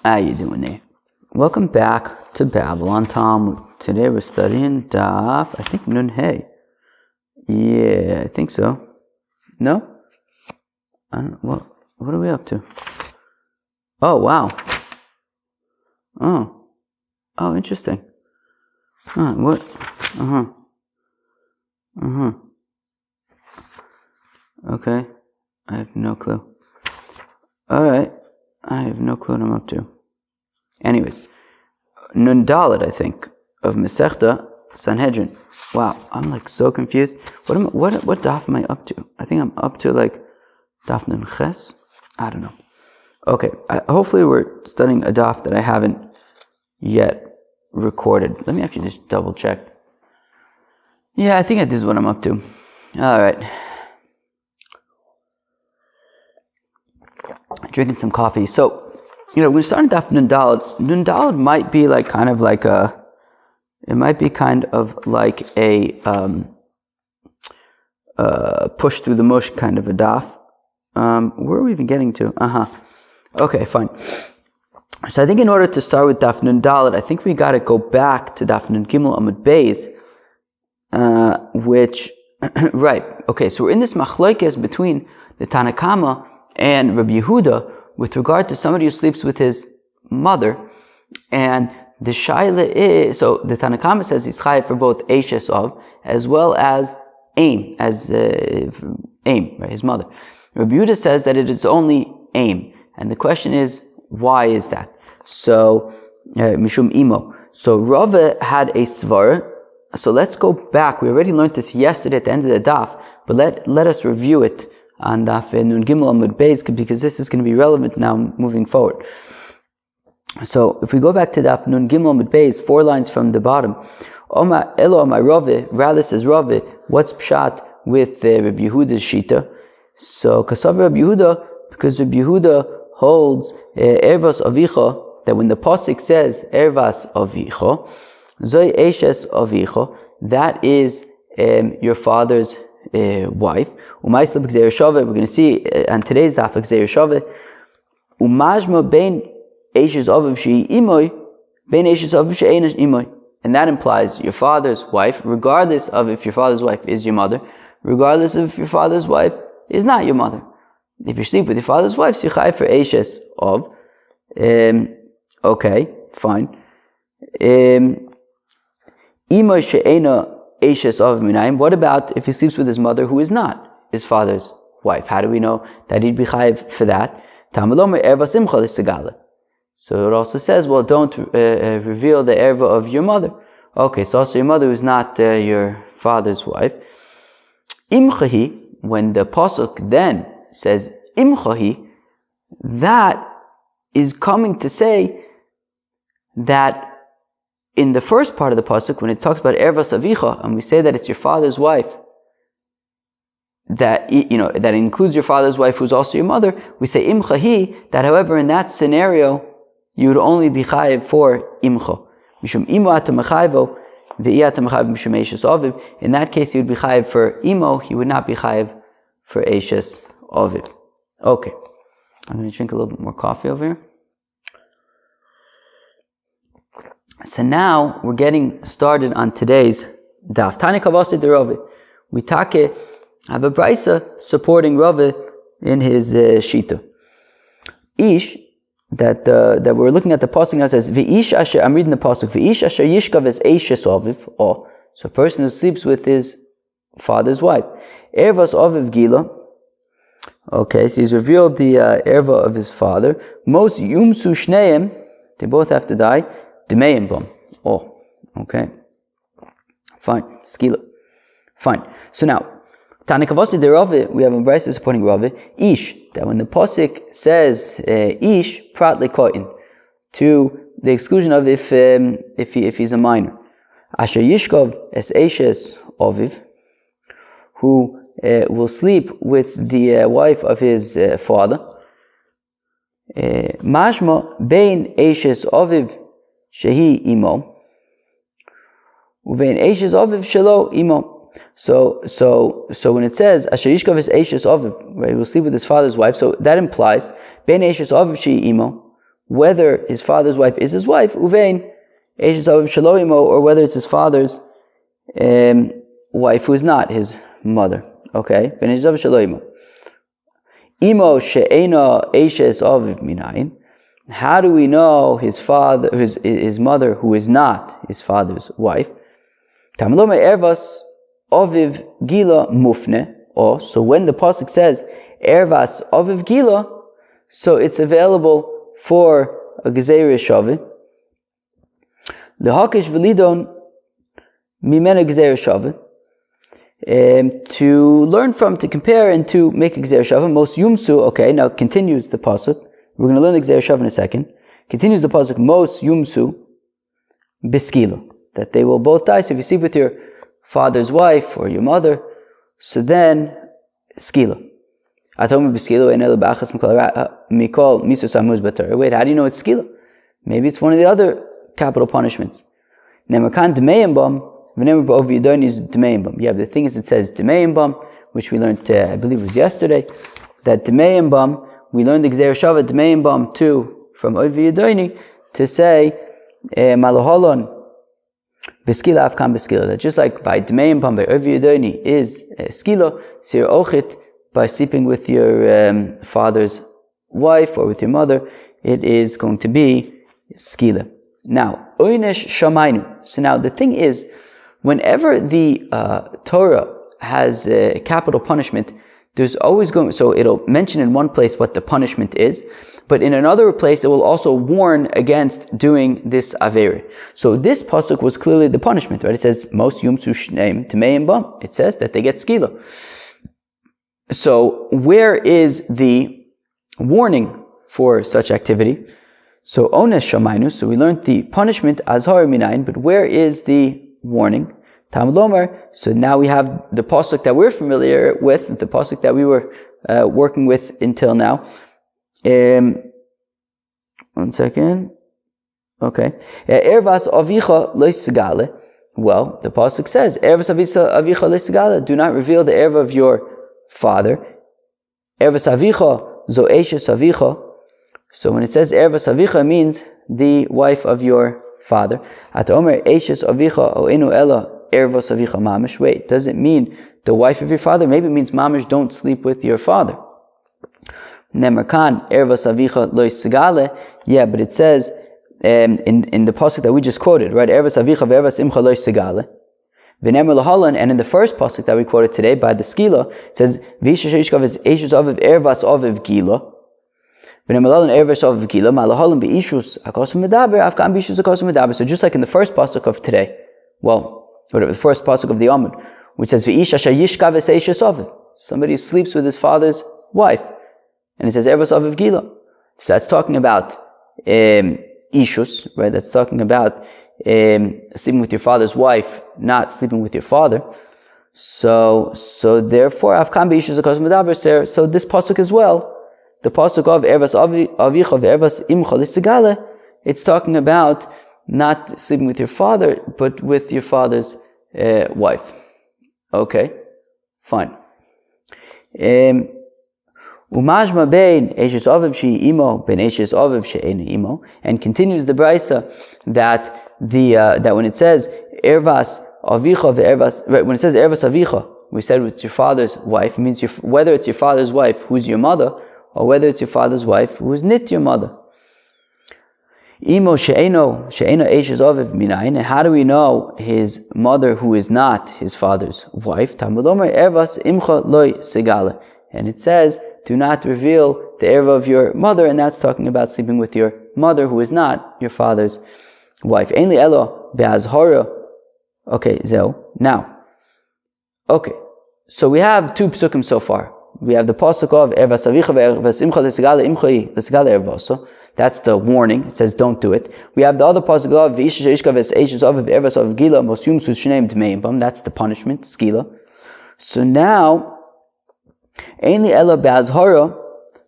How you doing there? Welcome back to Babylon Talmud. Today we're studying Daf, I think Nun Hey. Yeah, I think so. No? I don't. What are we up to? Oh, wow. Oh, interesting. What? Okay. I have no clue. Alright. I have no clue what I'm up to. Anyways, Nun Dalet, I think, of Masechta Sanhedrin. Wow, I'm like so confused. What daf am I up to? I think I'm up to like daf Nun Ches? I don't know. Okay, hopefully we're studying a daf that I haven't yet recorded. Let me actually just double check. Yeah, I think this is what I'm up to. Alright. Drinking some coffee. So, we're starting daf Nun Dalet. Nun Dalet might be like kind of like a push through the mush kind of a daf. Where are we even getting to? Okay, fine. So I think in order to start with daf Nun Dalet, I think we got to go back to daf Nun Gimel Amud Beis, which, right, okay, so we're in this machlokes between the Tanna Kama and Rabbi Yehuda with regard to somebody who sleeps with his mother, and the shaila is, so the Tanna Kama says he's chayav for both Eishes of as well as Aim, right, his mother. Rabbi Yehuda says that it is only Aim, and the question is, why is that? So, Mishum Imo. So Rava had a svara. So let's go back. We already learned this yesterday at the end of the daf, but let us review it on daf Nun Gimel Amud Beis, because this is going to be relevant now moving forward. So if we go back to daf Nun Gimel Amud Beis, 4 lines from the bottom, Oma Elo Amar Rave, rather says Rave, what's pshat with Rabbi Yehuda's shita? So Kasav Rabbi Yehuda, because Rabbi Yehuda holds Ervas Avicha, that when the pasuk says Ervas Avicha, Zoi Eishes Avicha, that is your father's wife. Umaisla b'gzeir shove. We're going to see on today's daf b'gzeir shove. Umajma bein eishes aviv she imoy, bein eishes aviv she einish imoy, and that implies your father's wife, regardless of if your father's wife is your mother, regardless of if your father's wife is not your mother. If you sleep with your father's wife, so you chai for eishes of. Okay, fine. Imoy she'ena eishes of minayim. What about if he sleeps with his mother who is not his father's wife? How do we know that he'd be chayiv for that? So it also says, well, don't reveal the erva of your mother. Okay, so also your mother is not your father's wife. Imchahi, when the pasuk then says imchahi, that is coming to say that in the first part of the pasuk, when it talks about ervas avicha, and we say that it's your father's wife, that includes your father's wife who's also your mother, we say imchahi, that however in that scenario you would only be chayiv for imcha. Mishum imo atam chayvo, ve'i atam chayv mishum eishes aviv. In that case he would be chayiv for imo, he would not be chayiv for eishes aviv. Okay, I'm going to drink a little bit more coffee over here. So now we're getting started on today's daf. Tani kavasi de Rave. We have a brisa supporting Rave in his shita. Ish, that we're looking at the pasuk now says v'ish asher. I'm reading the pasuk. V'ish asher yishkav es eishes aviv. So a person who sleeps with his father's wife. Ervas aviv gila. Okay, so he's revealed the erva of his father. Most yumsu shneim. They both have to die. Demeim bom. Oh, okay. Fine. Skila. Fine. So now, Tanikavasi de Rave, we have a brisa supporting Rave. Ish, that when the pasuk says ish, prat lekoin, to the exclusion of if he's a minor. Asher yishkov es eishes aviv, who will sleep with the wife of his father. Mashma bein eishes aviv shehi imo, uvein eishes aviv shelo imo. So when it says Asher Yishkav is Eishes Aviv, right, he will sleep with his father's wife, so that implies Ben Eishes Aviv She Imo, whether his father's wife is his wife, uvein eishes aviv shelo imo, or whether it's his father's wife who is not his mother. Okay, ben eishes aviv shelo imo. Imo she'ena eishes aviv minayin. How do we know his mother who is not his father's wife? Tamalome ervas aviv gila mufne. Oh, so when the pasuk says ervas aviv gila, so it's available for a gezeira shaveh. The hakish velidon mimena gezeira shaveh. To learn from, to compare, and to make a gezeira shaveh. Most yumsu. Okay, now continues the pasuk. We're going to learn the gezeira shaveh in a second. Continues the pasuk. Most yumsu biskila, that they will both die. So if you sleep with your father's wife or your mother, so then skila. Wait, how do you know it's skila? Maybe it's one of the other capital punishments. You have the things that says Demeim Bam, which we learned, I believe it was yesterday, that Demeim Bam, we learned the Gzeir Shavah Demeim Bam too, from Ovi Yedoni, to say, Malaholon, Beskila Afkan Beskila, that just like by Demeim Bam, by Ovi Yedoni is Skila, Sir Ochit, by sleeping with your father's wife or with your mother, it is going to be Skila. Now, Oynesh Shamainu. So now the thing is, whenever the Torah has a capital punishment, there's always so it'll mention in one place what the punishment is, but in another place it will also warn against doing this Aveira. So this pasuk was clearly the punishment, right? It says, Most yumsu shneim temeim bam. It says that they get skila. So where is the warning for such activity? So ones shamainu, so we learned the punishment azhar minayin, but where is the warning? Tamlomer. So now we have the pasuk that we're familiar with, the pasuk that we were working with until now. 1 second. Okay. Ervas avicha loisgale. Well, the pasuk says, Ervas avicha loisgale. Do not reveal the erva of your father. Ervas avicha zo eishes avicha. So when it says ervas avicha, it means the wife of your father. At omer eishes avicha o enu ella ervas avicha mamish. Wait, does it mean the wife of your father? Maybe it means mamish, don't sleep with your father. Nemerkan ervas avicha lo sigale. Yeah, but it says in the pasuk that we just quoted, right? Ervas avicha ve'ervas imcha lo sigale. V'nemer lahalan, and in the first pasuk that we quoted today by the skila, it says v'isha sheishkav is eishes aviv ervas aviv gila. So just like in the first pasuk of today, well, whatever, the first pasuk of the Amud, which says somebody sleeps with his father's wife, and it says Ervas Aviv Gila. So that's talking about ishus, right? That's talking about sleeping with your father's wife, not sleeping with your father. So therefore, Afkan beishus akos medaber. So this pasuk as well, the pasuk of Ervas Avicha ve'Ervas Imcha L'Sigale, it's talking about not sleeping with your father, but with your father's wife. Okay, fine. Umajma bein Eishes Aviv she imo ben Eishes Aviv she'ena imo, and continues the brisa that that when it says Ervas Avicha ve'Ervas, right, when it says Ervas Avicha, we said it's your father's wife. It means whether it's your father's wife who's your mother, or whether it's your father's wife who is nit your mother. Imo she'eno eishes aviv minayin. And how do we know his mother who is not his father's wife? Talmud Omer ervas imcha loy segale. And it says, do not reveal the erva of your mother, and that's talking about sleeping with your mother who is not your father's wife. Ein li elo be'azhara. Okay, zeo. Now, okay, so we have two psukim so far. We have the pasuk of Ervas Avicha ve'Ervas Imcha L'Sigale Imcha L'Sigale Ervaso. That's the warning. It says don't do it. We have the other pasuk of V'Isha Sheishka V'Eishes Aviv Ervas Aviv Gila Mosyum Shneim D'Meim Bam. That's the punishment, skila. So now, Ein Li Ela Be'Azhara.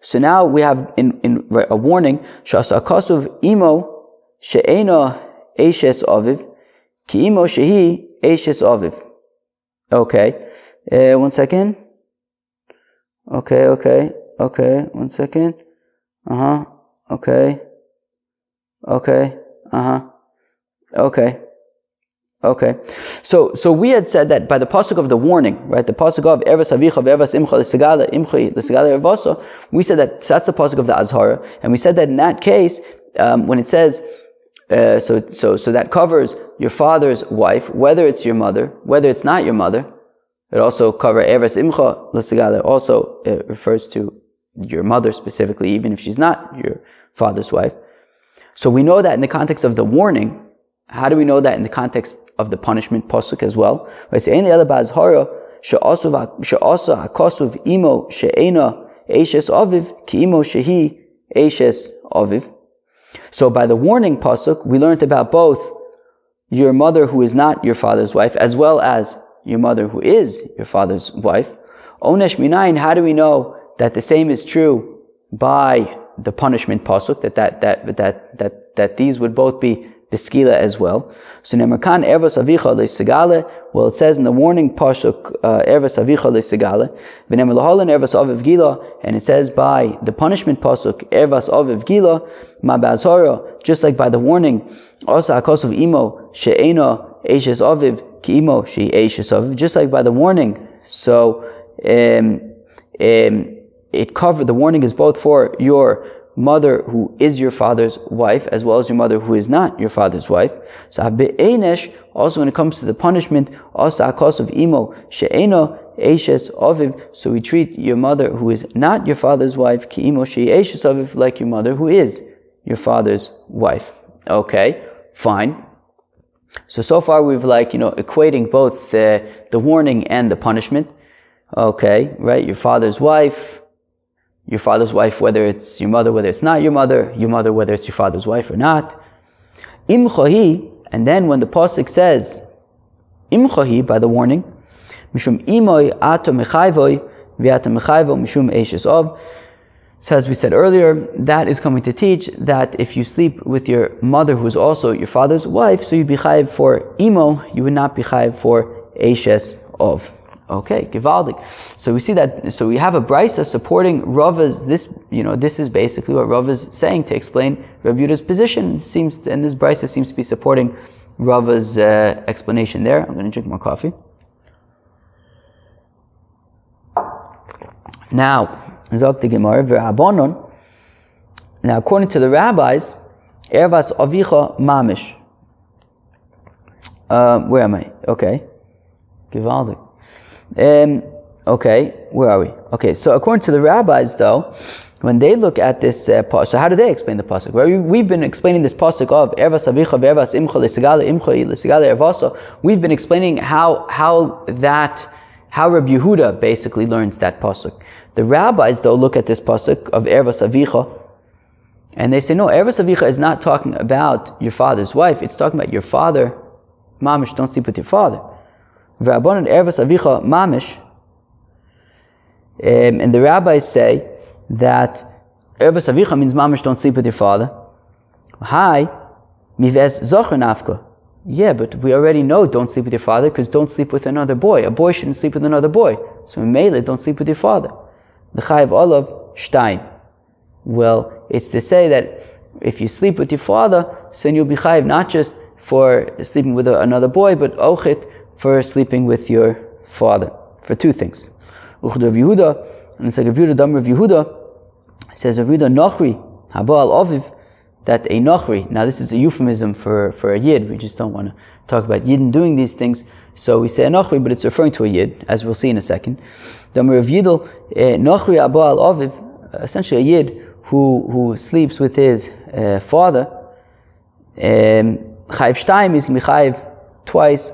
So now we have in a warning. Shasa Akasuv Imo She'ena Eishes Aviv Ki Imo Shehi Eishes Aviv. Okay. 1 second. Okay, 1 second. Okay. Okay. Okay. Okay. So we had said that by the pasuk of the warning, right? The pasuk of Ervas Avicha Ervas Imcha L'Segala Imcha L'Segala Ervaso. We said that's the pasuk of the Azhara, and we said that in that case, when it says, so that covers your father's wife, whether it's your mother, whether it's not your mother. It also covers Ervas Imcha L'Segala. Also refers to your mother specifically, even if she's not your father's wife. So we know that in the context of the warning. How do we know that in the context of the punishment pasuk as well? Right. So any other ba'azhara she'asa hakasuv imo she'ena eishes aviv ki imo shehi eishes aviv. So by the warning pasuk, we learned about both your mother who is not your father's wife, as well as your mother who is your father's wife. Onesh minayin. How do we know that the same is true by the punishment pasuk? That these would both be Beskila as well. So Nemarkan Ervas Avicha Le'Segale. Well, it says in the warning pasuk Ervas Avicha Le'Segale. V'Nemar Lahalan Ervas Aviv Gila, and it says by the punishment pasuk Ervas Aviv Gila Ma Ba'azhara, just like by the warning Asa Akosov Imo She'ena Eishes Aviv Ki Imo She Eishes Aviv, just like by the warning. So it covered, the warning is both for your mother who is your father's wife, as well as your mother who is not your father's wife. So also when it comes to the punishment, also akos of imo she'ena eishes aviv. So we treat your mother who is not your father's wife ki imo she eishes aviv, like your mother who is your father's wife. Okay, fine. So far we've equating both the warning and the punishment. Okay, right? Your father's wife, whether it's your mother, whether it's not your mother, whether it's your father's wife or not. Imchahi, and then when the pasuk says imchahi by the warning, mishum imoy ato mechayvoy v'ato mechayvo mishum eishes of. So as we said earlier, that is coming to teach that if you sleep with your mother who is also your father's wife, so you'd be chayiv for imo, you would not be chayiv for eishes of. Okay, Givaldik. So we see that, so we have a brisa supporting Rava's, this is basically what Rav is saying to explain Rabbi Yehuda's position. And this brisa seems to be supporting Rava's explanation there. I'm going to drink more coffee. Now, Zok the Gemara, V'Rabonon. Now, according to the rabbis, Ervas Avicha Mamish. Where am I? Okay. Givaldik. Okay, where are we? Okay, so according to the rabbis, though, when they look at this pasuk, so how do they explain the pasuk? Well, we've been explaining this pasuk of Ervas Avicha Ervas Imcha L'Segala Imcha L'Segala Ervaso. We've been explaining how Rabbi Yehuda basically learns that pasuk. The rabbis, though, look at this pasuk of Ervas Avicha, and they say, no, Ervas Avicha is not talking about your father's wife. It's talking about your father. Mamish, don't sleep with your father. V'Rabonon Ervas Avicha Mamish, and the rabbis say that Ervas Avicha means Mamish, don't sleep with your father. Hi, Mives Zocher Nafka. Yeah, but we already know don't sleep with your father, because don't sleep with another boy. A boy shouldn't sleep with another boy. So in Mele, don't sleep with your father. The Chayiv Olav Shtaim. Well, it's to say that if you sleep with your father, so then you'll be Chayiv not just for sleeping with another boy, but Ochit for sleeping with your father, for two things. Uchd Rav Yehuda, and it's like Rav Yehuda, Dam Rav Yehuda, says Rav Yehuda Nochri, Haba al Aviv, that a Nochri, now this is a euphemism for a Yid, we just don't want to talk about Yidden doing these things, so we say a Nochri, but it's referring to a Yid, as we'll see in a second. Dam Rav Yidel, Nochri Haba al Aviv, essentially a Yid who sleeps with his father, Chayiv Shtaim, is going to be Chayiv twice,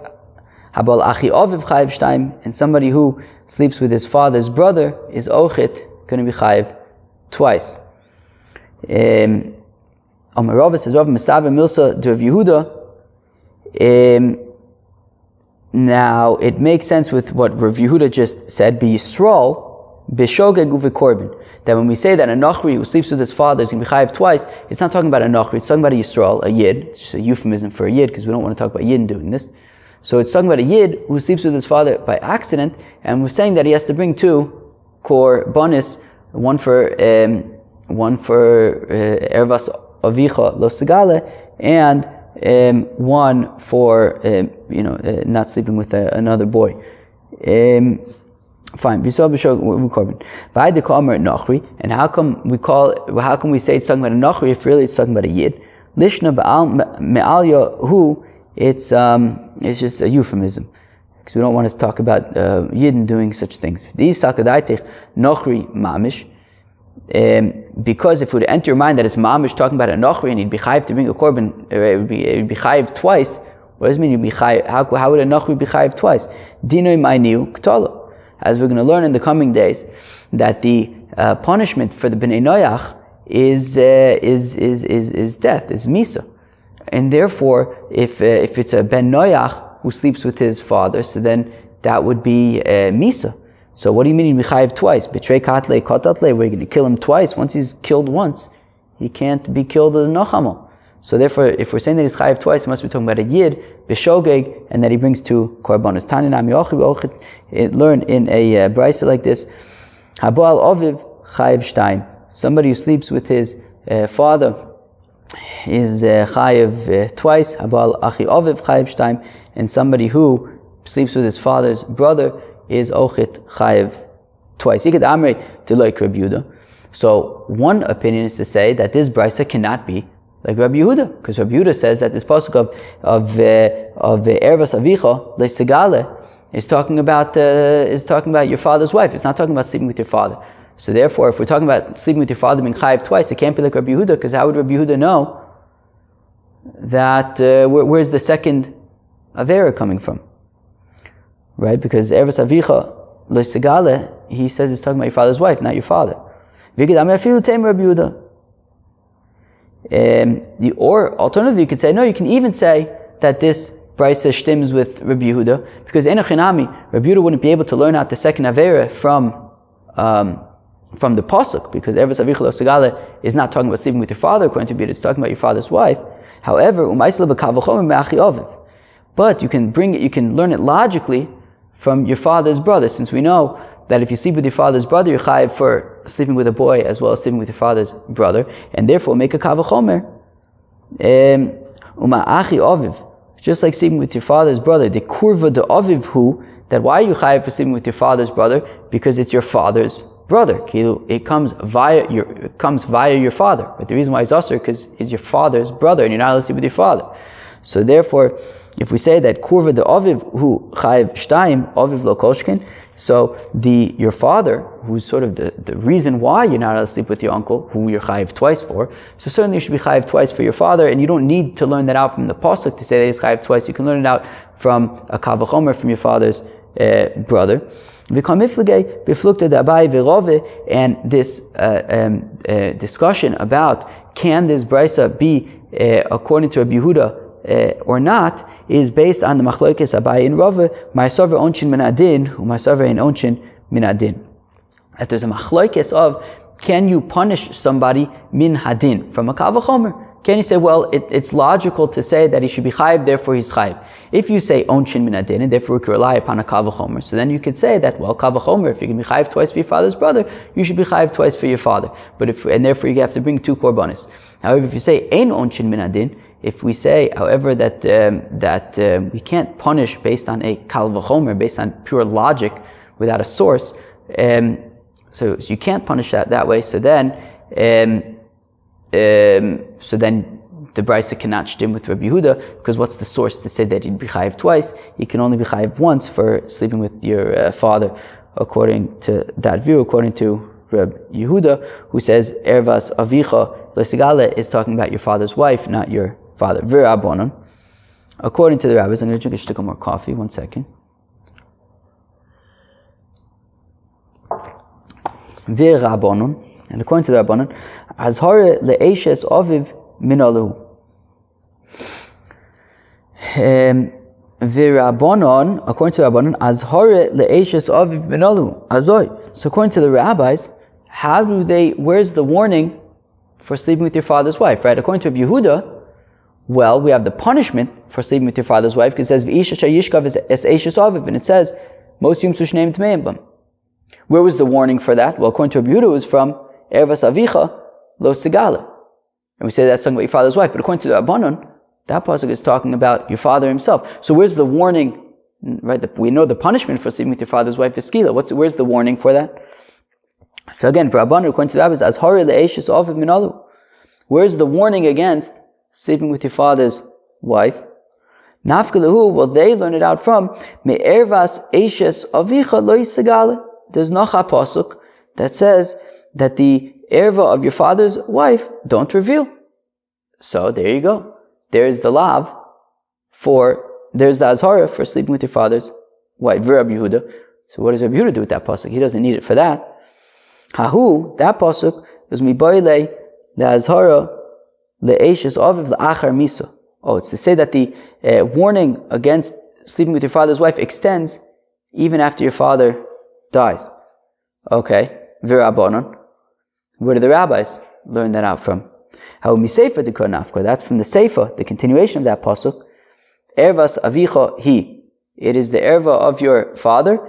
Habal Achi Oviv Chayiv Shtaim, and somebody who sleeps with his father's brother is Ochit, going to be Chayiv twice. Rav says, Rav Mistava Milsa to Rav Yehuda. Now, it makes sense with what Rav Yehuda just said, Be Yisrael, B'shogeg u'v'korban. That when we say that a Nochri who sleeps with his father is going to be Chayiv twice, it's not talking about a Nochri, it's talking about a Yisrael, a Yid. It's just a euphemism for a Yid, because we don't want to talk about Yid doing this. So it's talking about a Yid who sleeps with his father by accident, and we're saying that he has to bring two korbanos, one for Ervas avicha lo segale, and one for not sleeping with another boy. Fine. And how come we say it's talking about a nachri if really it's talking about a yid? Lishna me'alya hu, it's just a euphemism, because we don't want to talk about yidden doing such things. Nachri mamish. Because if it would enter your mind that it's mamish talking about a nachri and he'd be chayiv to bring a korban, it would be chayiv twice. What does it mean you'd be chayiv? How would a nachri be chayiv twiise? Dinoi ma'niu ktala. As we're going to learn in the coming days, that the punishment for the bnei noyach is death, is misa, and therefore, if it's a ben noyach who sleeps with his father, so then that would be misa. So what do you mean you'd be chayiv twice? Betrei katle kotatle, we're going to kill him twice. Once he's killed once, he can't be killed in the nochamo. So therefore, if we're saying that he's chayiv twice, it must be talking about a yid, b'shogeg, and that he brings two korbanos. Learn in a brisa like this: Haboal oviv chayiv shtayim. Somebody who sleeps with his father is chayiv twice. Haboal achi oviv chayiv shtayim, and somebody who sleeps with his father's brother is ochit chayiv twice. Ikad amrei deloy Rabbi Yehuda. So one opinion is to say that this brisa cannot be like Rabbi Yehuda, because Rabbi Yehuda says that this pasuk of ervas avicha le'segale is talking about your father's wife. It's not talking about sleeping with your father. So therefore, if we're talking about sleeping with your father being chayiv twice, it can't be like Rabbi Yehuda, because how would Rabbi Yehuda know that where's the second avera coming from? Right? Because ervas avicha le'segale, he says it's talking about your father's wife, not your father. Or alternatively, you could say, no, you can even say that this brisa stims with Rabbi Yehuda, because enochinami, Rabbi Yehuda wouldn't be able to learn out the second avera from the pasuk, because ervas avicha lo segale is not talking about sleeping with your father, according to Rabbi Yehuda, it's talking about your father's wife. However, but you can learn it logically from your father's brother, since we know that if you sleep with your father's brother, you're chayiv for sleeping with a boy as well as sleeping with your father's brother, and therefore make a kavachomer. Achi oviv, just like sleeping with your father's brother. The kurva de oviv hu, that why are you chayiv for sleeping with your father's brother? Because it's your father's brother. It comes via your father. But the reason why he's usher because he's your father's brother, and you're not allowed to sleep with your father. So therefore, if we say that kurva de aviv hu chayiv shtayim aviv lo koshkin, so your father, who's sort of the reason why you're not allowed to sleep with your uncle, who you're chayiv twice for, so certainly you should be chayiv twice for your father, and you don't need to learn that out from the pasuk to say that he's chayiv twice. You can learn it out from a kavachomer, from your father's brother. And this discussion about can this brisa be according to Rabbi Yehuda or not is based on the machlokes Abai and Rava, ma'asaver onshin min adin, u'ma'asaver ein onshin min adin. That there's a machlokes of can you punish somebody min hadin from a kavachomer? Can you say, well, it's logical to say that he should be chayiv, therefore he's chayiv. If you say onshin min adin, and therefore we can rely upon a kavachomer, so then you could say that, well, kavachomer, if you can be chayiv twice for your father's brother, you should be chayiv twice for your father. And therefore you have to bring two korbanos. However, if you say ein onshin min adin, if we say, however, that we can't punish based on a kal v'chomer, based on pure logic, without a source, so you can't punish that way. So then the brisa cannot stim with Rabbi Yehuda, because what's the source to say that he'd be chayiv twice? He can only be chayiv once for sleeping with your father, according to that view, according to Rabbi Yehuda, who says ervas avicha l'sigale is talking about your father's wife, not your father. V'rabonon, according to the rabbis, I'm going to drink a shtickle more coffee. 1 second. V'rabonon, and according to the rabbonon, azhare le'eshes aviv minalu. V'rabonon, according to the rabbonon, azhare le'eshes aviv minalu. Azoy. So according to the rabbis, where's the warning for sleeping with your father's wife, right? According to Rabbi Yehuda, well, we have the punishment for sleeping with your father's wife, because it says v'isha shayishkav es eishes aviv, and it says most yom sushneim tmeim bam. Where was the warning for that? Well, according to Rabbi Yehuda, it was from ervas avicha lo segale. And we say that's talking about your father's wife. But according to the Rabbanon, that pasuk is talking about your father himself. So where's the warning? Right? We know the punishment for sleeping with your father's wife is skila. Where's the warning for that? So again, for Rabbanon, according to the rabbis, as hori le'eshes aviv minalu. Where's the warning against sleeping with your father's wife? Nafkalahu, well, they learn it out from me'ervas eshes avicha lo yisagale. There's no pasuk that says that the erva of your father's wife don't reveal. So there you go. There's the there's the azhara for sleeping with your father's wife. Rabbi Yehuda. So what does Rabbi Yehuda do with that pasuk? He doesn't need it for that. Hahu, that pasuk is miboile the azhara le'eshes aviv le'achar misa. Oh, it's to say that the warning against sleeping with your father's wife extends even after your father dies. Okay, v'rabbanon. Where do the rabbis learn that out from? How miseifa de nafka. That's from the seifa, the continuation of that pasuk. Ervas avicha hi. It is the erva of your father,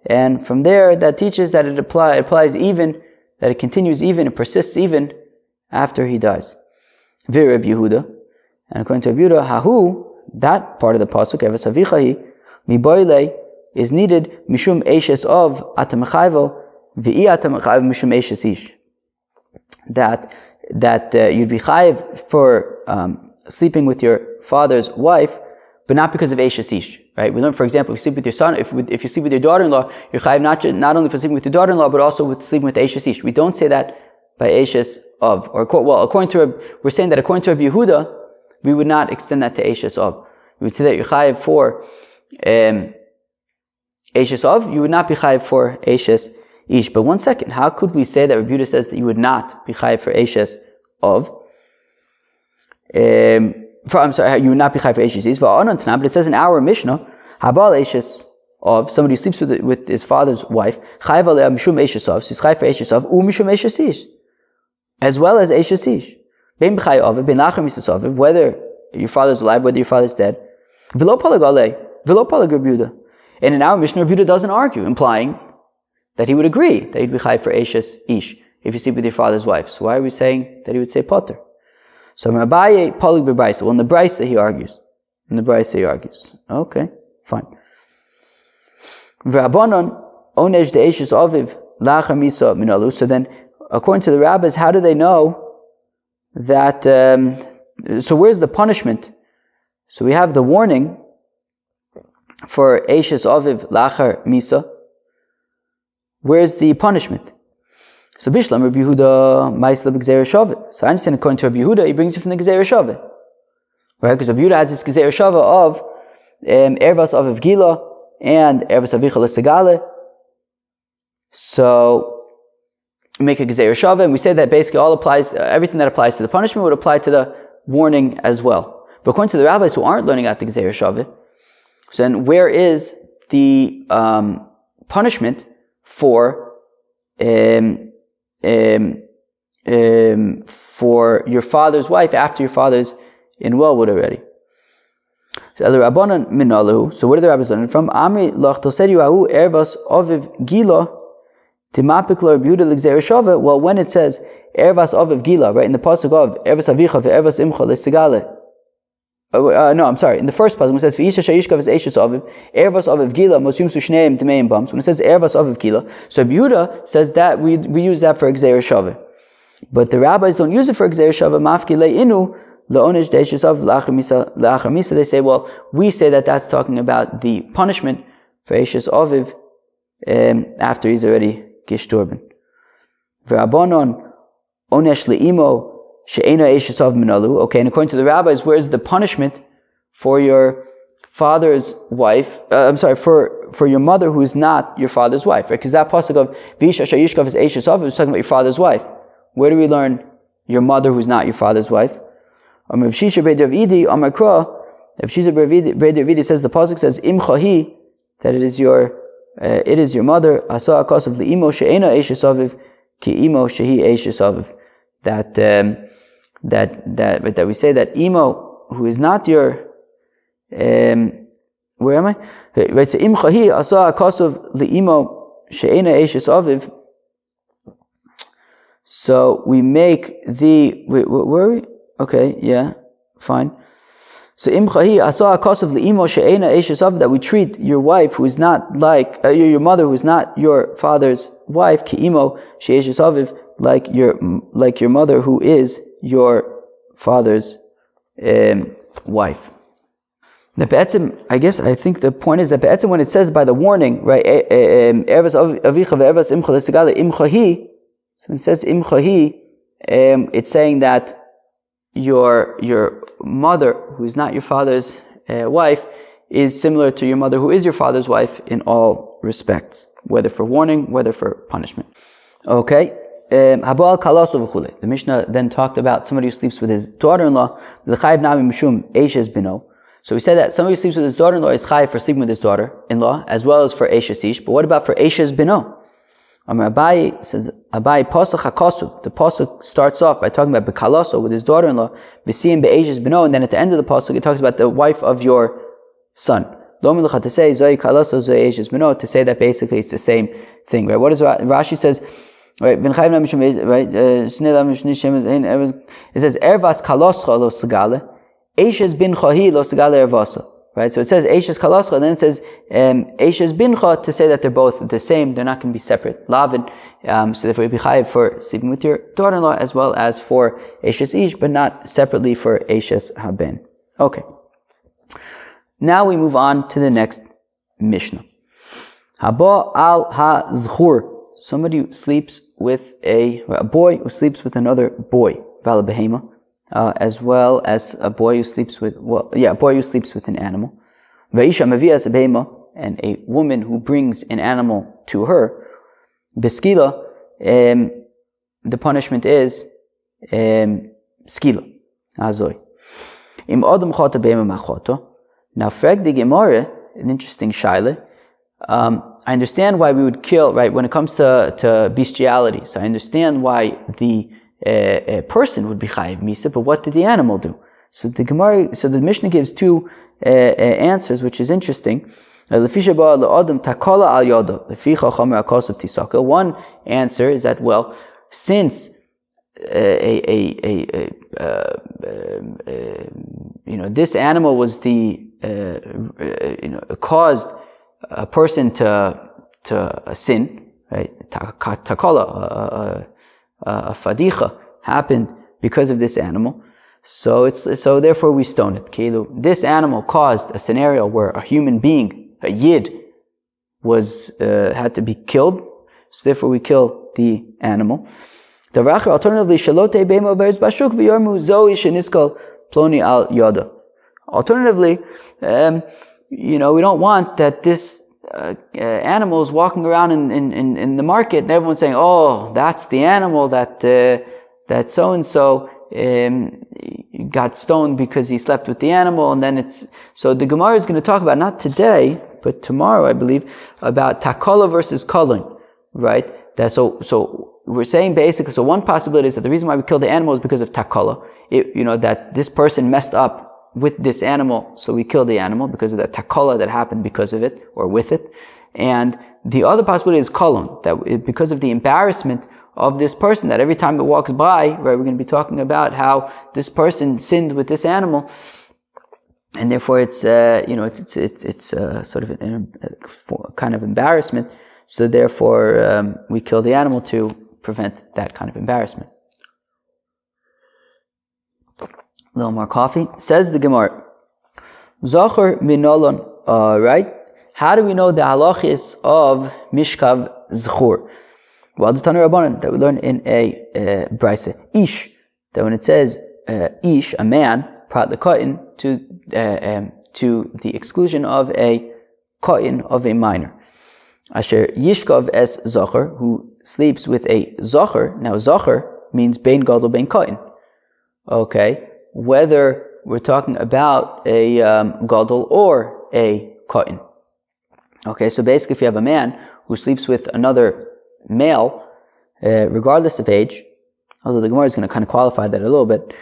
and from there that teaches that it applies even, that it continues even, it persists even after he dies. V'Reb Yehuda, and according to Reb Yehuda, hahu, that part of the pasuk, ervas avicha hi, miboile, is needed mishum eishes of atamechayvo v'i atamechayvo mishum eishes ish. That you'd be chayiv for sleeping with your father's wife, but not because of eishes ish. Right? We learn, for example, if you sleep with your son, if you sleep with your daughter-in-law, you're chayiv not only for sleeping with your daughter-in-law, but also with sleeping with eishes ish. We don't say that by eishes of, according to we're saying that according to Rabbi Yehuda, we would not extend that to eishes of. We would say that you're chayiv for eishes of, you would not be chayiv for eishes ish. But one second, how could we say that Rabbi Yehuda says that you would not be chayiv for eishes of? You would not be chayiv for eishes ish. But it says in our Mishnah, habal eishes of, somebody who sleeps with his father's wife, chayiv aleh mishum eishes of, so he's chayiv for eishes of, mishum eishes ish, as well as eishes ish. Ben b'chayiv of, ben lachar misas of, whether your father's alive, whether your father's dead. V'lo palag aleh, v'lo palag Rabbi Yehuda. And in our Mishnah, Rabbi Yehuda doesn't argue, implying that he would agree that he'd be chayiv for eishes ish if you sleep with your father's wife. So why are we saying that he would say potter? So Abaye palig b'braisa. Well, in the braisa he argues. Okay, fine. V'abonon onesh de eishes aviv lachar misa minalu. So then, according to the rabbis, how do they know that? So where's the punishment? So we have the warning for eishes aviv lachar misa. Where's the punishment? So Bishlam Rabbi Yehuda Ma'isla b'Gzeira Shaveh. So I understand according to Rabbi Yehuda, he brings it from the Gzeira Shaveh, right? Because Rabbi Yehuda has this Gzeira Shaveh of ervas aviv gila and ervas avicha l'segale. So we make a Gzeira Shaveh, and we say that basically all applies, everything that applies to the punishment would apply to the warning as well. But according to the rabbis who aren't learning out the Gzeira Shaveh, so then where is the punishment for your father's wife after your father's in wellwood already? So where are the rabbis learning from? Amri lach toseri ahu ervas aviv gila timapik lo Rabbi Yehuda l'gzeira shaveh. Well, when it says ervas aviv gila, right in the pasuk of ervas avicha ve'ervas imcha l'sigale. In the first pasuk, when it says v'isha shayishka v'eishes aviv ervas aviv gila mos yumsu shneim t'meim bams. When it says ervas aviv gila, so Rabbi Yehuda says that we use that for gzeira shaveh, but the rabbis don't use it for gzeira shaveh. Mafki le'inu la'onish deishes aviv la'achar misa. They say, well, we say that that's talking about the punishment for eishes aviv after he's already gishturban. V'rabonon onesh le'imo. Okay, and according to the rabbis, where's the punishment for your father's wife? For your mother who is not your father's wife, right? Because that pasuk of Visha Shayishkav is Eishes Aviv is talking about your father's wife. Where do we learn your mother who's not your father's wife? If Shisha Beit Davidi says, the pasuk says Imchahi, that it is your mother. Asa akas of li'imo she'ena Eishes Aviv ki imo shehi Eishes Aviv. That we say that imo, who is not your, where am I? Right, so imchahi asa akosov li'imo she'ena eishes aviv. So we make the, where are we? Okay, yeah, fine. So imchahi asa akasav liimo she'ena eshesav, that we treat your wife who is not like your mother who is not your father's wife kiimo she'eshesaviv, like your mother who is your father's wife. I think the point is that when it says by the warning, right? Ervas avicha ve'ervas imcha l'sigale imchahi. So when it says imchahi, it's saying that your mother, who is not your father's wife, is similar to your mother, who is your father's wife, in all respects, whether for warning, whether for punishment. Okay. The Mishnah then talked about somebody who sleeps with his daughter-in-law. So we said that somebody who sleeps with his daughter-in-law is chayiv for sleeping with his daughter-in-law, as well as for Eishes Ish. But what about for Eishes Bino? Abai says, Abai pasuk hakasuv. The pasuk starts off by talking about bekaloso, with his daughter-in-law, b'siyim be'Eishes Bino, and then at the end of the pasuk it talks about the wife of your son. Lo milucha to say zoi kaloso zoi Eishes Bino, to say that basically it's the same thing. Right? What is Rashi says? Right, it says ervas kaloscha lo segale, eishes bincha lo segale ervasa. Right, so it says eishes kaloscha, and then it says eishes bincha, to say that they're both the same; they're not going to be separate. Lavin, so therefore you'd be chayiv for sleeping with your daughter-in-law as well as for eishes ish, but not separately for eishes haben. Okay. Now we move on to the next Mishnah. Haba al ha-zchur. Somebody who sleeps with a boy who sleeps with another boy, vala behema, as well as a boy who sleeps with a boy who sleeps with an animal. Va'isha mevias behema, and a woman who brings an animal to her. Beskila, the punishment is skila, azoi. Im adam chata behema machata. Now, frag the Gemara, an interesting shaila. I understand why we would kill, right, when it comes to bestiality. So I understand why the person would be chayiv misa, but what did the animal do? So the Mishnah gives two answers, which is interesting. One answer is that, well, since this animal was caused a person to sin, right? Takala, a fadicha happened because of this animal. So therefore we stone it. This animal caused a scenario where a human being, a yid, had to be killed. So therefore we kill the animal. Alternatively, ploni al yoda. Alternatively, we don't want that this animal is walking around in the market and everyone's saying, oh, that's the animal that so and so got stoned because he slept with the animal. And then so the Gemara is going to talk about, not today but tomorrow, I believe, about takala versus kolin, right? So we're saying basically, so one possibility is that the reason why we kill the animal is because of takala, that this person messed up with this animal, so we kill the animal because of the takala that happened because of it, or with it. And the other possibility is kolon, that because of the embarrassment of this person, that every time it walks by, right, we're going to be talking about how this person sinned with this animal, and therefore it's sort of a kind of embarrassment. So therefore we kill the animal to prevent that kind of embarrassment. A little more coffee. Says the Gemara, Zocher minolon, right? How do we know the halachis of Mishkav Zchur? Well, the Tanu Rabbanan that we learn in a Brisa, Ish, that when it says Ish, a man, prat the kohen, to the exclusion of a kohen, of a minor. Asher Yishkav es Zocher, who sleeps with a Zocher. Now Zocher means bein gadol bein kohen. Okay. Whether we're talking about a gadol or a kohen. Okay, so basically if you have a man who sleeps with another male, regardless of age, although the Gemara is going to kind of qualify that a little bit,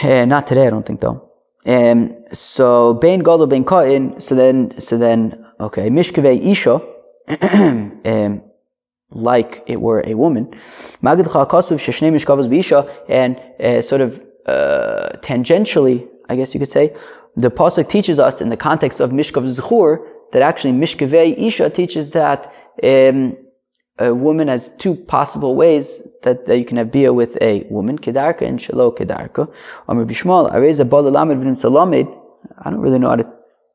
not today I don't think though. So bein gadol bein kohen, so then okay, mishkavei isha, like it were a woman, magid chakasuv sheshnei mishkavos beisha, and sort of tangentially, I guess you could say, the pasuk teaches us in the context of mishkav zechur that actually mishkavei isha teaches that a woman has two possible ways that you can have bia with a woman, kedarka and shelo kedarka. Amar bishmal areza bal lamed v'nim salamed. I don't really know how to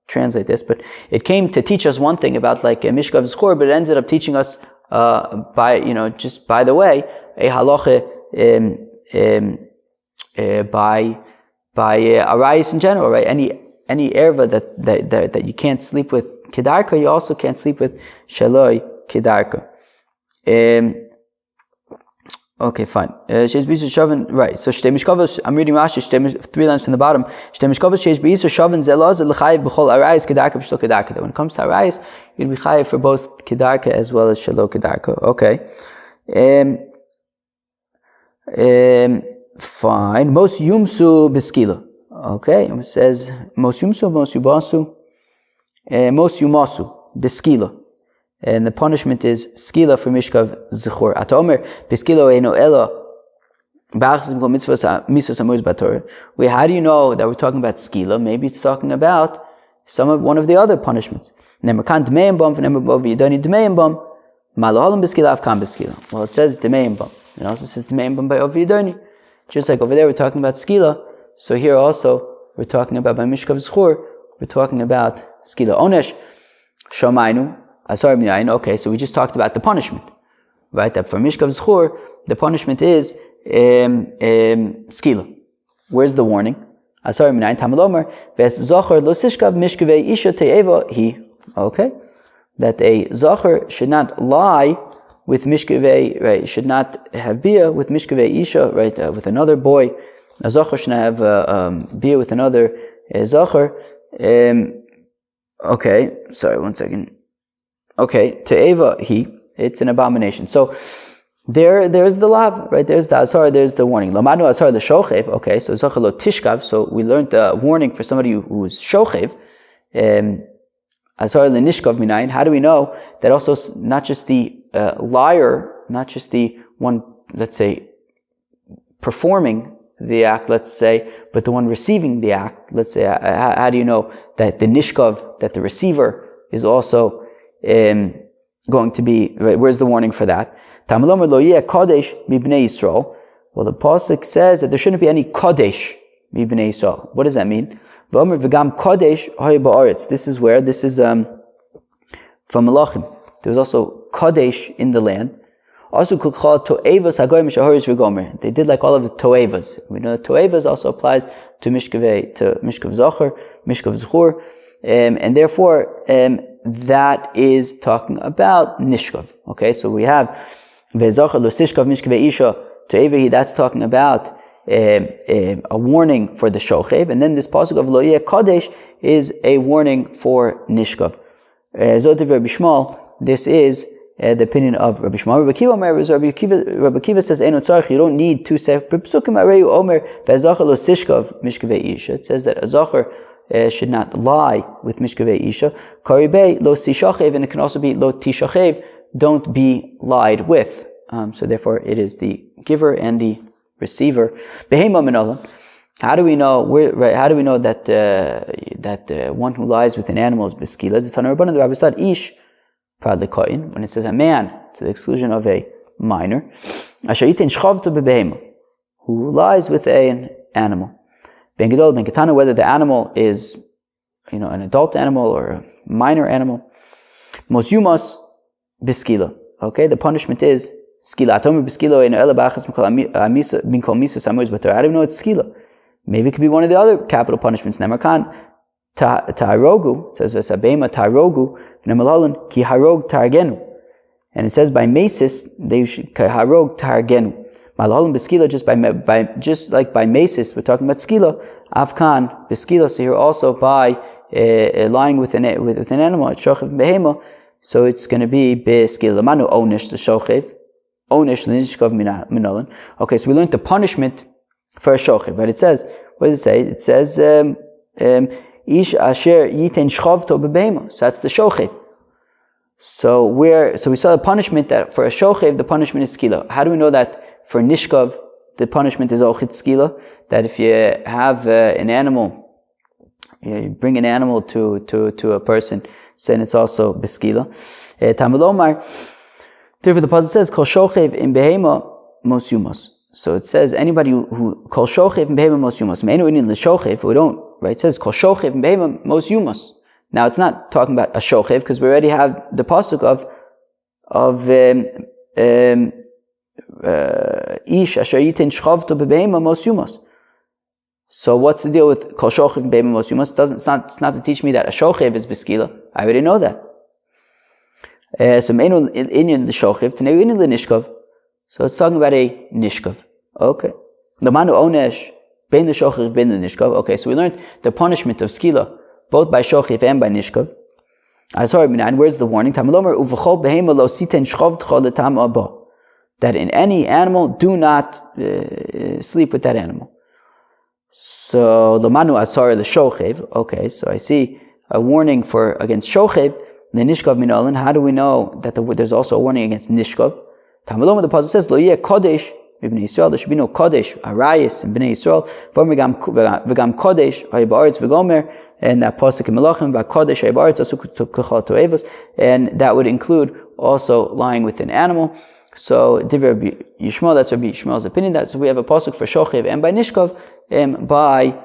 translate this, but it came to teach us one thing about like a mishkav zechur, but it ended up teaching us just by the way, a halacha by arayis in general, right? Any erva that you can't sleep with kedarka, you also can't sleep with shaloi kedarka. Okay, fine. Right. So shtei mishkavos. I'm reading Rashi. 3 lines from the bottom. Shtei mishkavos sheish b'yisur shaven zelaz l'chayiv b'chol arayis kedarka v'shlo kedarka. That when it comes to arayis, you'd be chayiv for both kedarka as well as shelo kedarka. Okay. Fine. Mos yumsu b'skila. Okay. It says mos yumsu, mos yubasu, mos yumasu b'skila. And the punishment is skila for mishkav zechur. Atomer b'skila eino ela b'achzim kol mitzvos misos amuz b'Torah. Wait, how do you know that we're talking about skila? Maybe it's talking about one of the other punishments. Nemerkan dmeim bam v'nemer bo v'yidoni dmeim bam malohalim b'skila avkan b'skila. Well, it says dmeim bam. It also says dmeim bam by v'yidoni. Just like over there, we're talking about skila. So here also we're talking about by mishkav zechur. We're talking about skila onesh shomaynu. Okay, so we just talked about the punishment, right? That for mishkav zechur, the punishment is skila. Where's the warning? Okay, that a zachar should not lie with mishkavei, right? Should not have bia with mishkavei isha, right? With another boy. A zachar should not have bia with another zachar. Okay, sorry, one second. Okay, te'eva it's an abomination. So there's the lav, right? There's the asar, there's the warning. Lamanu asar the shochev. Okay, so zachar lo tishkav. So we learned the warning for somebody who's shochev. Asar le nishkav minayin. How do we know that also not just the liar, not just the one, let's say, performing the act, let's say, but the one receiving the act, let's say, how do you know that the nishkav, that the receiver is also going to be, right? Where's the warning for that? Well, the pasuk says that there shouldn't be any kodesh mibnei Yisrael. What does that mean? This is where, this is from Malachim. There was also kodesh in the land. Also, they did like all of the toevas. We know that toevas also applies to mishkav zachar, mishkav zechur, and therefore that is talking about nishkav. Okay, so we have ve'zachar lo tishkav mishkavei isha toevahi. That's talking about a warning for the shochev, and then this pasuk of lo yeh kodesh is a warning for nishkav. Zotiv Rabbi Shmuel. This is the opinion of Rabbi Shmuel. Rabbi Kiva says, you don't need two separate psukim. It says that a zachar should not lie with mishkavei isha. Karibei lo tishachev, and it can also be lo tishachev, don't be lied with. So therefore it is the giver and the receiver. Behema minola. How do we know? How do we know that one who lies with an animal is beskila? The Tanur Rabbanan, the Rabbi said ish pradle koyin, when it says a man to the exclusion of a minor, asher yitin shchavto bebehema, who lies with an animal. Ben Gedol, Ben Ketana, whether the animal is, an adult animal or a minor animal. Mos yumas beskila. Okay, the punishment is skila. Atomer beskila in ela ba'achas min kol misus amuz b'torah. I don't know it's skila. Maybe it could be one of the other capital punishments. Nemarkan ta'arogu, it says v'sabema ta'arogu v'nemalalan ki harog targenu. And it says by mesis they should harog targenu. Malahalim b'skila, just like by mesis, we're talking about skila. Avkan b'skila, so here also by lying with an animal, shochev behema, so it's going to be b'skila. Manu onish the shochev, onish l'nishkav minolan. Okay, so we learned the punishment for a shochev, but it says, what does it say? It says ish asher yiten shchavto b'behema. So that's the shochev. So we saw the punishment that for a shochev the punishment is skila. How do we know that for nishkav the punishment is ochit skila, that if you have an animal, you bring an animal to a person, then it's also beskila. Tamalomar, therefore the pasuk says, Kol shochev in behema mos yumas. So it says anybody who Kol shochev in behema mos yumas. Meinu inin l'shochev, we don't, right? It says Kol shochev in behema mos yumas. Now it's not talking about a shochev, because we already have the pasuk of ish asher yitin shchavto bebehema mos yumas. So what's the deal with kol shochev and bebehema mos yumas? It's not to teach me that a shochev is beskila. I already know that. So meinu inyan the shochev tneu inyan the nishkav. So it's talking about a nishkav. Okay. The manu onesh bein the shochev bein the nishkav. Okay. So we learned the punishment of skila both by shochev and by nishkav. Where's the warning? That in any animal, do not sleep with that animal. So the manu asar the shochev. Okay, so I see a warning against shochev. The nishkav minolin. How do we know that there's also a warning against nishkav? The pasuk says, "Lo yeh kodesh b'bnei Yisrael." There should be no kodesh, arayis in bnei Yisrael. V'gam kodesh hayabaretz v'gomer. And that pasuk in Melachim, v'kodesh hayabaretz asuk kachal toevos, and that would include also lying with an animal. So Divrei Rabbi Yishmael, that's Rabbi Yishmael's opinion. That so we have a pasuk for shochev and by nishkav by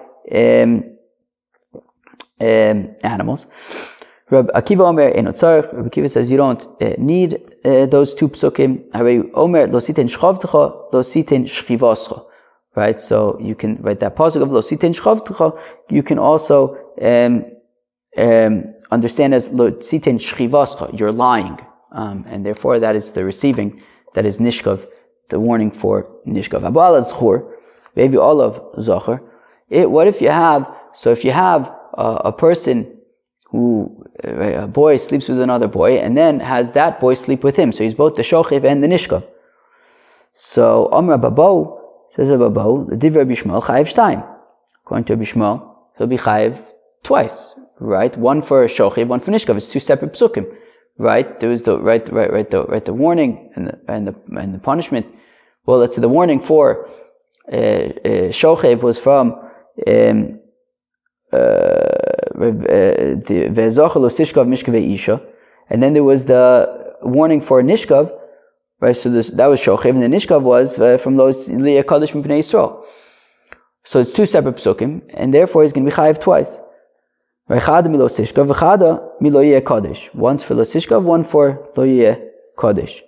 animals. Rabbi Akiva Omer enot tzarich. Rabbi Akiva says you don't need those two psukim. Rabbi Omer lo siten shchavtecha lo siten shchivascha. Right, so you can write that pasuk of lo siten shchavtecha. You can also understand as lo siten shchivascha. You're lying, and therefore that is the receiving. That is nishkav, the warning for nishkav. Abal azchur, maybe olav zachar. What if you have? So if you have a person who a boy sleeps with another boy, and then has that boy sleep with him, so he's both the shochev and the nishkav. So Amar Babo says Babo, the divrei Bishmael chayiv shtaim. According to Bishmael, he'll be chayiv twice, right? One for shochev, one for nishkav. It's two separate psukim. Right, there was the warning and the punishment. Well, let's say the warning for shochev was from ve'zochel osishkav mishkavei isha, and then there was the warning for nishkav. Right, so that was shochev, and the nishkav was from those liya kadosh mipnei Yisrael. So it's two separate psukim, and therefore he's going to be chayiv twice. Once for Losishkav, one for Loyeh Kodesh.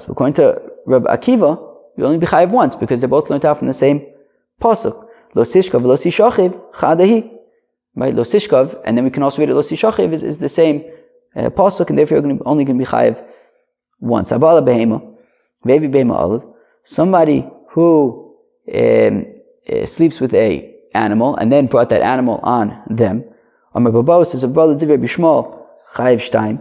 According to Rabbi Akiva, you only be chayiv once because they both learned out from the same pasuk. Losishkav, Losishachiv, Chadahi. Right, Losishkav, and then we can also read it Losishachiv is the same pasuk, and therefore you're only going to be chayiv once. Abala behema, vevi behema olive. Somebody who sleeps with a animal and then brought that animal on them. Amar Baba says, "Abba Divrei Bishmael chayiv shtaim."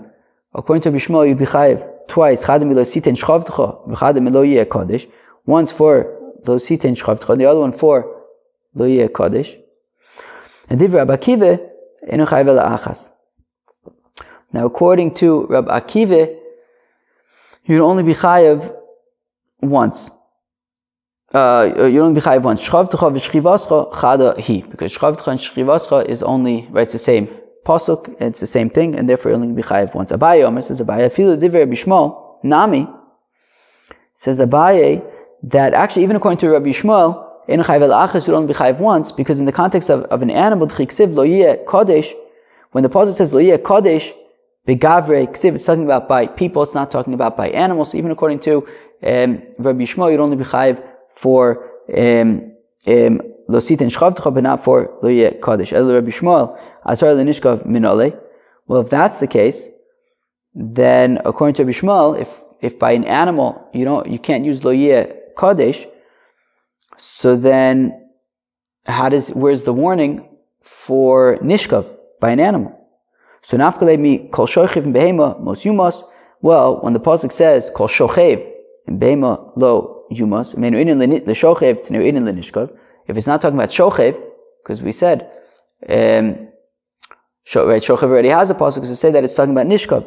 According to Bishmael, you'd be chayiv twice. Chadam lo siten shchavtecha, v'chadam lo yeh kodesh. Once for lo siten shchavtecha, and the other one for lo yeh kodesh. And Divrei Rabbi Akiva eno chayiv ela achas. Now, according to Rabbi Akiva, you'd only be chayiv once. You don't be chayiv once. Shchavtecha v'shchivascha chada hi, because shchavtecha and shchivascha is only right. It's the same pasuk. It's the same thing, and therefore you only be chayiv once. Abaye Omer says Abaye. Afilu divrei Bishmael nami says Abaye that actually even according to Rabbi Yishmael, in chayiv el achas you don't be chayiv once because in the context of an animal d'chiksiv lo yeh kodesh, when the pasuk says lo yeh kodesh begavrei ksiv, it's talking about by people. It's not talking about by animals. So even according to Rabbi Yishmael, you'd only be chayiv for lo sitin shchavtecha, but not for lo yeh kodesh. El Rabbi Yishmael asar lenishkav minole. Well, if that's the case, then according to Rabbi Yishmael, if by an animal you can't use lo yeh kodesh, so then where's the warning for nishkav by an animal? So nafkalei mi kol shochev in behema mos yumas. Well, when the pasuk says kol shochev in behema lo yumas, if it's not talking about shochev, because we said shochev already has a pasuk, so we say that it's talking about nishkav.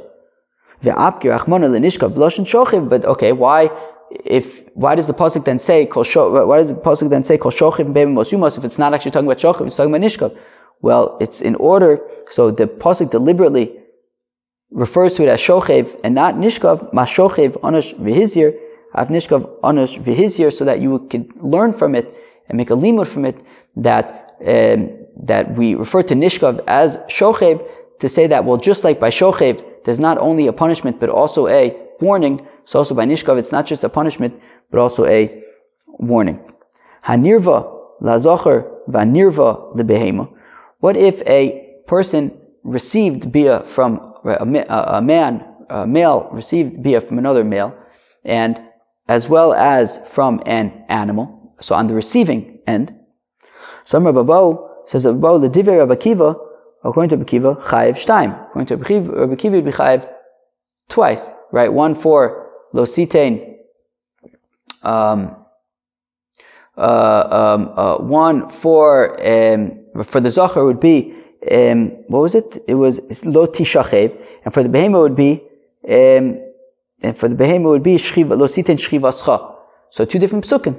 But okay, why does the pasuk then say kol shochiv beim mos yumas if it's not actually talking about shochiv, it's talking about nishkav? Well, it's in order. So the pasuk deliberately refers to it as shochiv and not nishkav. Ma shochiv onosh v'hizir, av nishkav onosh v'hizir, so that you could learn from it and make a limud from it that we refer to nishkav as shochiv, to say that, well, just like by shochiv there's not only a punishment but also a warning, so also by nishkav it's not just a punishment but also a warning. Hanirva lazocher vanirva lebehema. What if a person received bia from a male received bia from another male, and as well as from an animal, so on the receiving end? Some Rabbi Bo says, Rabbi Bo, the Divrei Rabbi Akiva, according to Rabbi Akiva, chayiv shtaim. According to Rabbi Akiva, you'd be chayiv twice, right? One for lo sitein, one for the zocher would be what was it? It was lo tishachev, and for the behema would be shchiva lo sitein shchivascha. So two different psukim.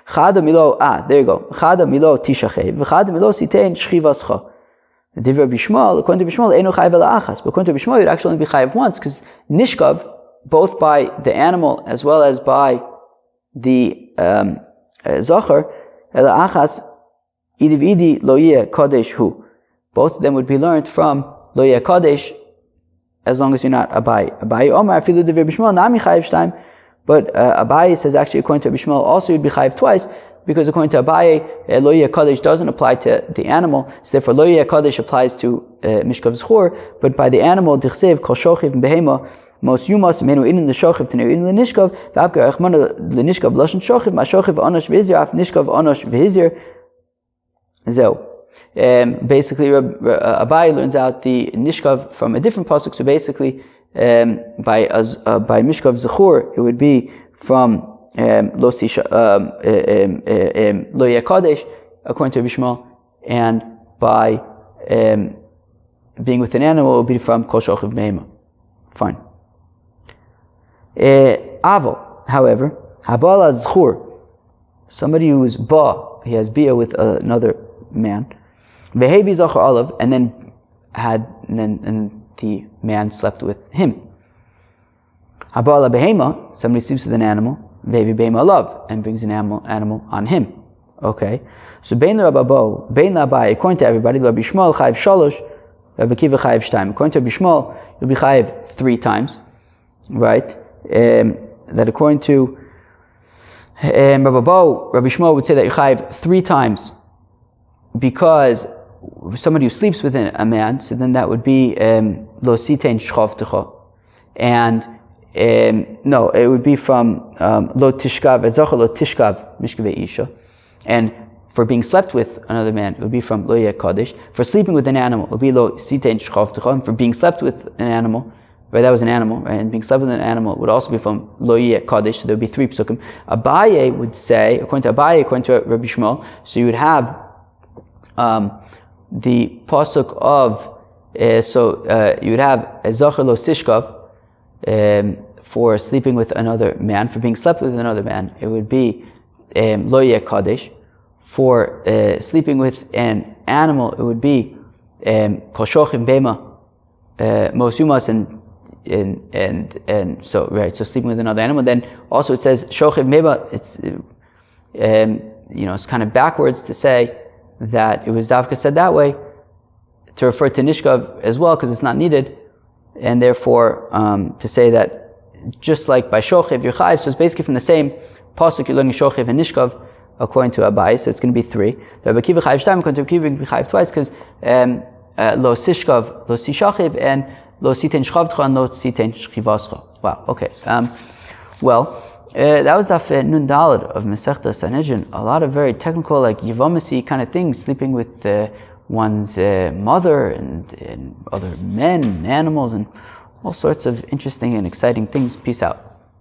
Chada milo, there you go. Chada milo tishachev, v'chada milo sitein shchivascha. The Divrei Bishmal, according to Bishmal, eino chayiv ela achas. But according to Bishmal, you'd actually only be chayiv once, because nishkav, both by the animal as well as by the zocher, ela achas idiv idi lo yeh kodesh hu. Both of them would be learned from lo yeh kodesh, as long as you're not Abai. Abai Omar afilu Divrei Bishmal nami chayiv shtaim. But Abai says actually according to Bishmal also you'd be chayiv twice, because according to Abai, lo yeh kodesh doesn't apply to the animal, so therefore lo yeh kodesh applies to mishkav zchur. But by the animal, dichsev kol shochiv behema mos yumas menu inin the shochiv tenu inin the nishkav v'apka echmana the nishkav lashon shochiv ma shochiv onosh v'hizir af nishkav onosh v'hizir zeu. Basically, Abai learns out the nishkav from a different pasuk. So basically, by mishkav zechur, it would be from lo yeh kodesh, according to Bishmal, and by being with an animal, it would be from kol shochiv behema. Fine. Avo, however, habal zechur, somebody who's he has bia with another man. Vehevi zocher olav, and then the man slept with him. Habala behema, somebody sleeps with an animal. Vehevi behema olav, and brings an animal on him. Okay, so bein Rabbo, bein Abai, according to everybody, Rabbi Shmuel chayiv shalosh, Rabbi Akiva chayiv shtaim. According to Rabbi Shmuel, you'll be chayiv 3 times, right? That according to Rabbi Shmuel would say that you chayiv 3 times, because somebody who sleeps with a man, so then that would be lo sitein shchavtecha, and no, it would be from lo tishkav ezocha lo tishkav mishkavei isha, and for being slept with another man, it would be from lo yeh kodesh. For sleeping with an animal, it would be lo sitein shchavtecha, and for being slept with an animal, right, that was an animal, right, and being slept with an animal would also be from lo yeh kodesh. So there would be 3 psukim. Abaye would say, according to Abaye, according to Rabbi Shmuel, so you would have the pasuk of you would have zocher lo sishkav for sleeping with another man. For being slept with another man, it would be lo yeh kodesh. For sleeping with an animal, it would be kol shochim behema mos yumas, and so right. So sleeping with another animal. Then also it says shochim behema. It's it's kind of backwards to say that it was Davka said that way, to refer to Nishkav as well, because it's not needed, and therefore to say that just like by Shochiv you're Chayiv, so it's basically from the same pasuk you're learning Shochiv and Nishkav according to Abai, so it's going to be 3. Rabbi Akiva Chayiv shtaim, according to Akiva you be Chayiv twice, because lo sishkav, lo sishachiv, and lo sitein shchavtcha, and lo sitein shchivascha. Wow, okay. That was Daf Nun Daled of Masechta Sanhedrin. A lot of very technical, like Yevamasi kind of things, sleeping with one's mother and other men and animals and all sorts of interesting and exciting things. Peace out.